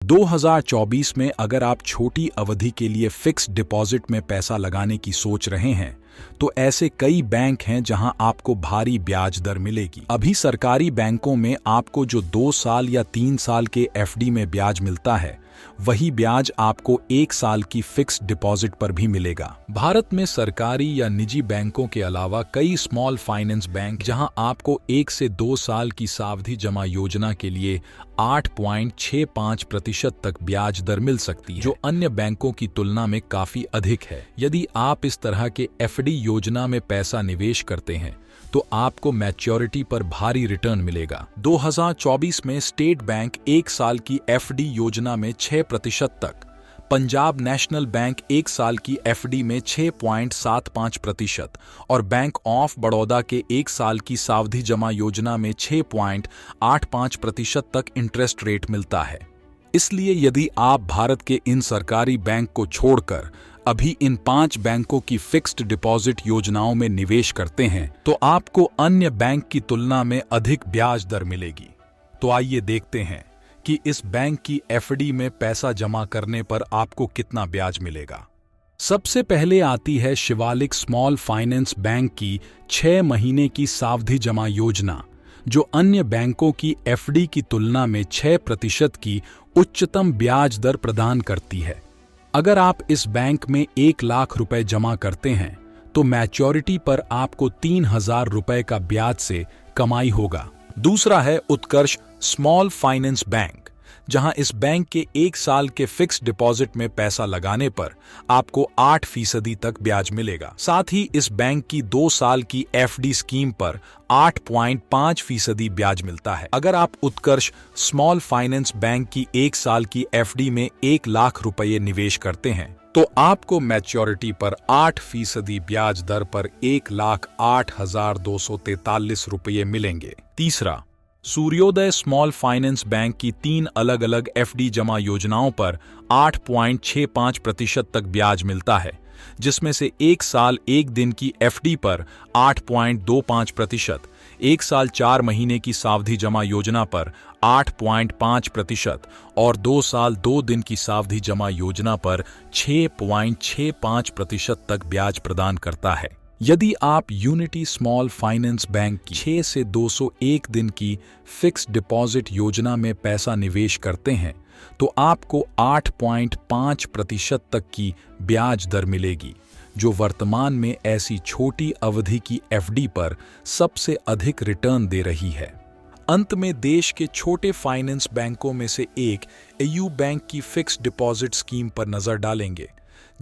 2024 में अगर आप छोटी अवधि के लिए फिक्स्ड डिपॉजिट में पैसा लगाने की सोच रहे हैं, तो ऐसे कई बैंक हैं जहां आपको भारी ब्याज दर मिलेगी। अभी सरकारी बैंकों में आपको जो 2 साल या 3 साल के एफडी में ब्याज मिलता है, वही ब्याज आपको 1 साल की फिक्स्ड डिपॉजिट पर भी मिलेगा। भारत में सरकारी या निजी बैंकों के अलावा कई स्मॉल फाइनेंस बैंक जहां आपको 1 से 2 साल की सावधि जमा योजना के लिए 8.65% तक ब्याज दर मिल सकती है, जो अन्य बैंकों की तुलना में काफी अधिक है। यदि आप इस तरह के एफडी योजना में पैसा निवेश करते हैं, तो आपको मैच्योरिटी पर भारी रिटर्न मिलेगा। 2024 में स्टेट बैंक 1 साल की एफडी योजना में 6% तक, पंजाब नेशनल बैंक 1 साल की एफडी में 6.75% और बैंक ऑफ बड़ौदा के 1 साल की सावधि जमा योजना में 6.85% तक इंटरेस्ट रेट मिलता है। इसलिए यदि आप भारत के इन सरकारी बैंक को छोड़कर अभी इन 5 बैंकों की फिक्स्ड डिपॉजिट योजनाओं में निवेश करते हैं, तो आपको अन्य बैंक की तुलना में अधिक ब्याज दर मिलेगी। तो आइए देखते हैं कि इस बैंक की एफडी में पैसा जमा करने पर आपको कितना ब्याज मिलेगा। सबसे पहले आती है शिवालिक स्मॉल फाइनेंस बैंक की 6 महीने की सावधि जमा योजना, जो अन्य बैंकों की एफडी की तुलना में 6% की उच्चतम ब्याज दर प्रदान करती है। अगर आप इस बैंक में 1 लाख रुपए जमा करते हैं, तो मैच्योरिटी पर आपको 3,000 रुपए का ब्याज से कमाई होगा। दूसरा है उत्कर्ष स्मॉल फाइनेंस बैंक, जहां इस बैंक के 1 साल के फिक्स्ड डिपॉजिट में पैसा लगाने पर आपको 8% तक ब्याज मिलेगा। साथ ही इस बैंक की 2 साल की एफडी स्कीम पर 8.5% ब्याज मिलता है। अगर आप उत्कर्ष स्मॉल फाइनेंस बैंक की 1 साल की एफडी में 1 लाख रुपए निवेश करते हैं, तो आपको मैच्योरिटी पर 8% ब्याज दर पर 1,08,243 रुपये मिलेंगे। तीसरा, सूर्योदय स्मॉल फाइनेंस बैंक की 3 अलग-अलग एफडी जमा योजनाओं पर 8.65% तक ब्याज मिलता है, जिसमें से 1 साल 1 दिन की एफडी पर 8.25%, 1 साल 4 महीने की सावधि जमा योजना पर 8.5% और 2 साल 2 दिन की सावधि जमा योजना पर 6.65% तक ब्याज प्रदान करता है। यदि आप यूनिटी स्मॉल फाइनेंस बैंक की 6 से 201 दिन की फिक्स्ड डिपॉजिट योजना में पैसा निवेश करते हैं, तो आपको 8.5% तक की ब्याज दर मिलेगी, जो वर्तमान में ऐसी छोटी अवधि की एफडी पर सबसे अधिक रिटर्न दे रही है। अंत में देश के छोटे फाइनेंस बैंकों में से एक एयू बैंक की फिक्स्ड डिपॉजिट स्कीम पर नजर डालेंगे,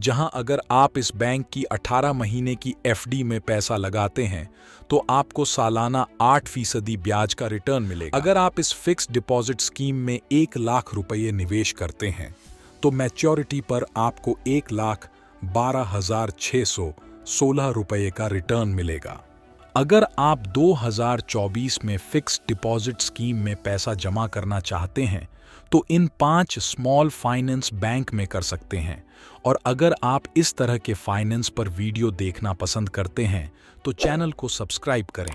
जहां अगर आप इस बैंक की 18 महीने की एफडी में पैसा लगाते हैं, तो आपको सालाना 8% ब्याज का रिटर्न मिलेगा। अगर आप इस फिक्स्ड डिपॉजिट स्कीम में 1 लाख रुपये निवेश करते हैं, तो मैच्योरिटी पर आपको 1,12,616 रुपये का रिटर्न मिलेगा। अगर आप 2024 में फिक्स्ड डिपॉजिट स्कीम में पैसा जमा करना चाहते हैं, तो इन 5 स्मॉल फाइनेंस बैंक में कर सकते हैं। और अगर आप इस तरह के फाइनेंस पर वीडियो देखना पसंद करते हैं, तो चैनल को सब्सक्राइब करें।